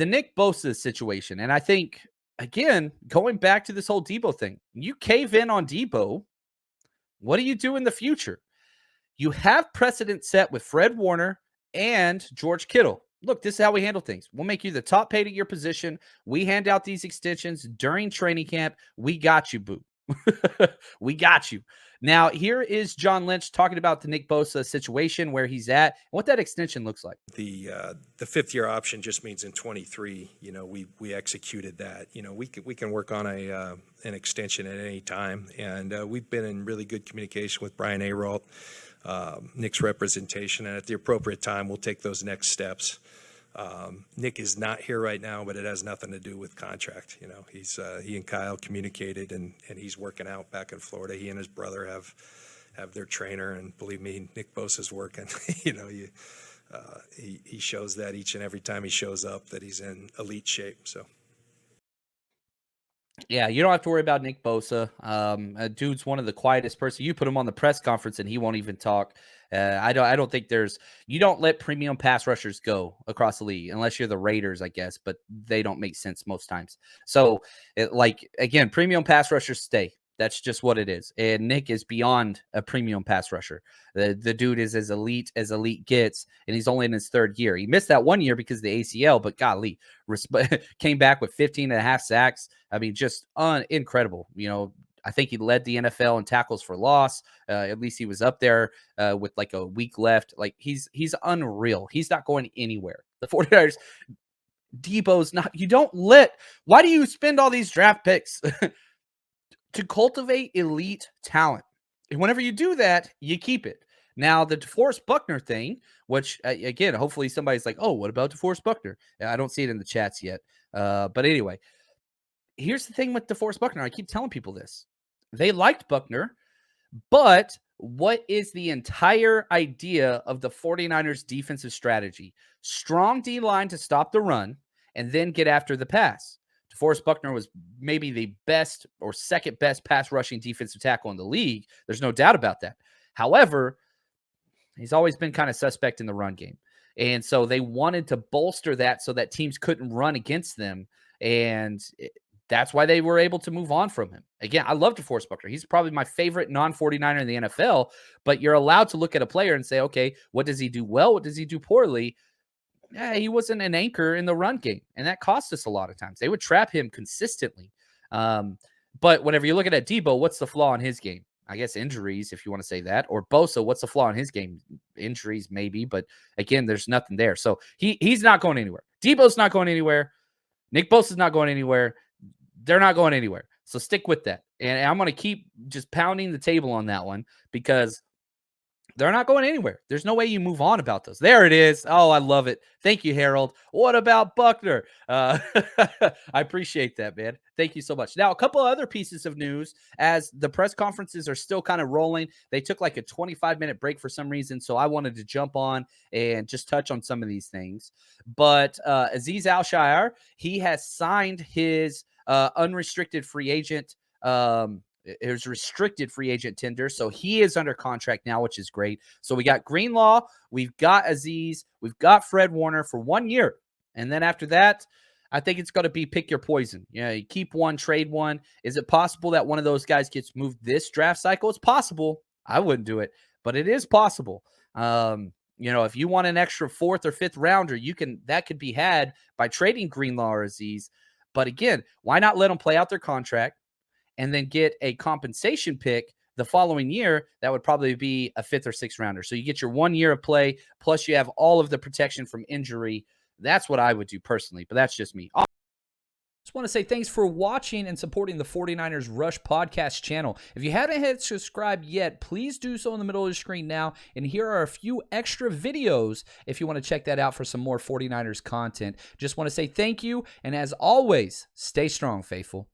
the Nick Bosa situation, and I think, again, going back to this whole Debo thing, you cave in on Debo, what do you do in the future? You have precedent set with Fred Warner and George Kittle. Look, this is how we handle things. We'll make you the top paid at your position. We hand out these extensions during training camp. We got you, boo. We got you. Now, here is John Lynch talking about the Nick Bosa situation, where he's at, and what that extension looks like. The fifth-year option just means in 23, we executed that. We can work on an extension at any time, and we've been in really good communication with Brian Ayrault, Nick's representation, and at the appropriate time, we'll take those next steps. Nick is not here right now, but it has nothing to do with contract. He and Kyle communicated, and he's working out back in Florida. He and his brother have their trainer, and believe me, Nick Bosa's working. He shows that each and every time he shows up that he's in elite shape. So. Yeah, you don't have to worry about Nick Bosa. Dude's one of the quietest person. You put him on the press conference and he won't even talk. I don't think you don't let premium pass rushers go across the league unless you're the Raiders, I guess, but they don't make sense most times. So, again, premium pass rushers stay. That's just what it is. And Nick is beyond a premium pass rusher. The dude is as elite gets, and he's only in his third year. He missed that 1 year because of the ACL, but golly, came back with 15.5 sacks. I mean, just incredible. I think he led the NFL in tackles for loss. At least he was up there with like a week left. Like, he's unreal. He's not going anywhere. The 49ers, Debo's not. Why do you spend all these draft picks to cultivate elite talent? And whenever you do that, you keep it. Now, the DeForest Buckner thing, which, again, hopefully somebody's like, oh, what about DeForest Buckner? I don't see it in the chats yet. But anyway, here's the thing with DeForest Buckner. I keep telling people this. They liked Buckner, but what is the entire idea of the 49ers defensive strategy? Strong D-line to stop the run and then get after the pass. DeForest Buckner was maybe the best or second best pass rushing defensive tackle in the league. There's no doubt about that. However, he's always been kind of suspect in the run game. And so they wanted to bolster that so that teams couldn't run against them. And that's why they were able to move on from him. Again, I love DeForest Buckner. He's probably my favorite non-49er in the NFL, but you're allowed to look at a player and say, okay, what does he do well? What does he do poorly? Yeah, he wasn't an anchor in the run game, and that cost us a lot of times. They would trap him consistently. But whenever you're looking at Debo, what's the flaw in his game? I guess injuries, if you want to say that. Or Bosa, what's the flaw in his game? Injuries, maybe. But again, there's nothing there. So he's not going anywhere. Debo's not going anywhere. Nick Bosa's not going anywhere. They're not going anywhere. So stick with that. And I'm going to keep just pounding the table on that one because they're not going anywhere. There's no way you move on about those. There it is. Oh, I love it. Thank you, Harold. What about Buckner? I appreciate that, man. Thank you so much. Now, a couple of other pieces of news as the press conferences are still kind of rolling. They took like a 25-minute break for some reason, so I wanted to jump on and just touch on some of these things. But Azeez Al-Shaair, he has signed his unrestricted free agent it was restricted free agent tender. So he is under contract now, which is great. So we got Greenlaw, we've got Azeez, we've got Fred Warner for 1 year. And then after that, I think it's going to be pick your poison. You keep one, trade one. Is it possible that one of those guys gets moved this draft cycle? It's possible. I wouldn't do it, but it is possible. If you want an extra 4th or 5th rounder, that could be had by trading Greenlaw or Azeez. But again, why not let them play out their contract and then get a compensation pick the following year? That would probably be a 5th or 6th rounder. So you get your 1 year of play, plus you have all of the protection from injury. That's what I would do personally, but that's just me. Just want to say thanks for watching and supporting the 49ers Rush podcast channel. If you haven't hit subscribe yet, please do so in the middle of the screen now. And here are a few extra videos if you want to check that out for some more 49ers content. Just want to say thank you. And as always, stay strong, faithful.